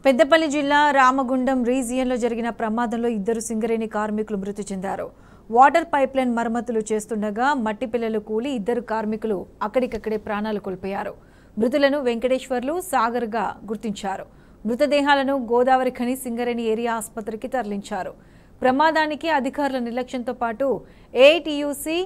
పెద్దపల్లి జిల్లా రామగుండం రీజియన్లో జరిగిన ప్రమాదంలో ఇద్దరు సింగరేణి కార్మికులు మృతి చెందారు. వాటర్ పైప్లైన్ మరమ్మతులు చేస్తుండగా మట్టి పిల్లలు కూలి ఇద్దరు కార్మికులు అక్కడికక్కడే ప్రాణాలు కోల్పోయారు. మృతులను వెంకటేశ్వర్లు, సాగర్గా గుర్తించారు. మృతదేహాలను గోదావరి ఖని సింగరేణి ఏరియా ఆసుపత్రికి తరలించారు. ప్రమాదానికి అధికారుల నిర్లక్ష్యంతో పాటు ఏఐటీయూసీ,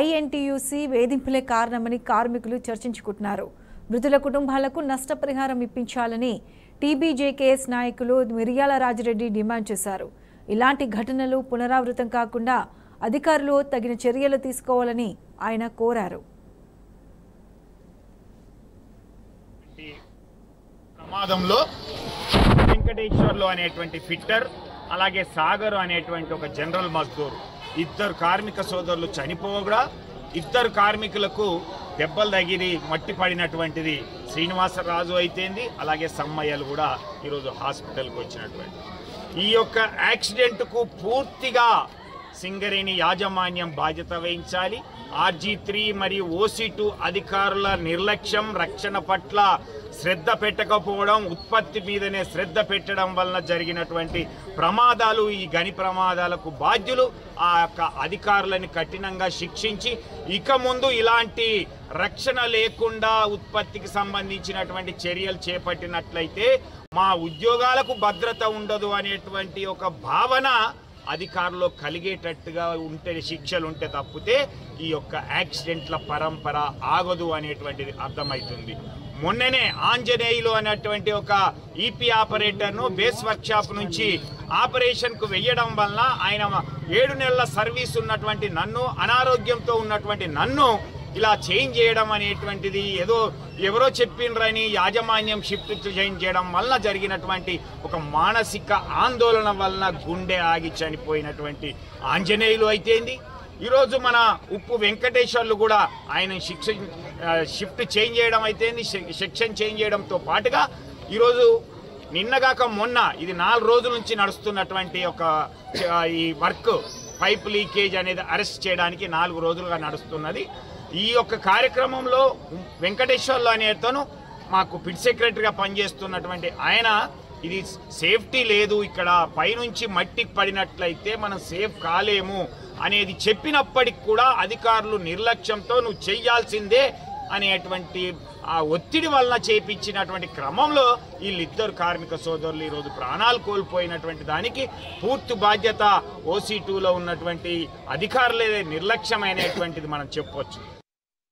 ఐఎన్టీయూసీ వేధింపులే కారణమని కార్మికులు చర్చించుకుంటున్నారు. మృతుల కుటుంబాలకు నష్టపరిహారం ఇప్పించాలని టీబీజేకేఎస్ నాయకులు మిర్యాల రాజిరెడ్డి డిమాండ్ చేశారు. ఇలాంటి ఘటనలు పునరావృతం కాకుండా అధికారులు తగిన చర్యలు తీసుకోవాలని ఆయన కోరారు. ప్రమాదంలో వెంకటేశ్వర్లు అనేటువంటి ఫిట్టర్, అలాగే సాగర్ అనేటువంటి ఒక జనరల్ మజ్దూర్, ఇద్దరు కార్మిక సోదరులు చనిపోగా ఇద్దరు కార్మికులకు దెబ్బలు తగిలి మట్టి పడినటువంటిది శ్రీనివాసరాజు అయితేంది, అలాగే సమ్మయ్యలు కూడా ఈరోజు హాస్పిటల్కి వచ్చినటువంటి ఈ యొక్క యాక్సిడెంట్కు పూర్తిగా సింగరేణి యాజమాన్యం బాధ్యత వహించాలి. RG3 మరియు OC2 అధికారుల నిర్లక్ష్యం, రక్షణ పట్ల శ్రద్ధ పెట్టకపోవడం, ఉత్పత్తి మీదనే శ్రద్ధ పెట్టడం వలన జరిగినటువంటి ప్రమాదాలు, ఈ గని ప్రమాదాలకు బాధ్యులు ఆ యొక్క అధికారులను కఠినంగా శిక్షించి ఇక ముందు ఇలాంటి రక్షణ లేకుండా ఉత్పత్తికి సంబంధించినటువంటి చర్యలు చేపట్టినట్లయితే మా ఉద్యోగాలకు భద్రత ఉండదు అనేటువంటి ఒక భావన అధికారులు కలిగేటట్టుగా ఉంటే, శిక్షలు ఉంటే తప్పితే ఈ యొక్క యాక్సిడెంట్ల పరంపర ఆగదు అనేటువంటిది అర్థమవుతుంది. మొన్ననే ఆంజనేయులు అనేటువంటి ఒక ఈపీ ఆపరేటర్ను బేస్ వర్క్షాప్ నుంచి ఆపరేషన్కు వెయ్యడం వలన ఆయన 7 నెలల సర్వీస్ ఉన్నటువంటి నన్ను, అనారోగ్యంతో ఉన్నటువంటి నన్ను ఇలా చేంజ్ చేయడం అనేటువంటిది ఏదో ఎవరో చెప్పిండ్రని యాజమాన్యం షిఫ్ట్ చేంజ్ చేయడం వలన జరిగినటువంటి ఒక మానసిక ఆందోళన వలన గుండె ఆగి చనిపోయినటువంటి ఆంజనేయులు అయితేంది. ఈరోజు మన ఉప్పు వెంకటేశ్వర్లు కూడా ఆయన షిఫ్ట్ చేంజ్ చేయడం అయితేంది, సెక్షన్ చేంజ్ చేయడంతో పాటుగా ఈరోజు నిన్నగాక మొన్న ఇది 4 రోజుల నుంచి నడుస్తున్నటువంటి ఒక ఈ వర్క్ పైప్ లీకేజ్ అనేది అరెస్ట్ చేయడానికి 4 రోజులుగా నడుస్తున్నది. ఈ యొక్క కార్యక్రమంలో వెంకటేశ్వర్లు అనేతను మాకు పిట్ సెక్రటరీగా పనిచేస్తున్నటువంటి ఆయన ఇది సేఫ్టీ లేదు, ఇక్కడ పైనుంచి మట్టి పడినట్లయితే మనం సేఫ్ కాలేము అనేది చెప్పినప్పటికి కూడా అధికారులు నిర్లక్ష్యంతో నువ్వు చెయ్యాల్సిందే అనేటువంటి ఆ ఒత్తిడి వలన చేపించినటువంటి క్రమంలో వీళ్ళిద్దరు కార్మిక సోదరులు ఈరోజు ప్రాణాలు కోల్పోయినటువంటి దానికి పూర్తి బాధ్యత OC2లో ఉన్నటువంటి అధికారులే నిర్లక్ష్యమైనటువంటిది మనం చెప్పవచ్చు.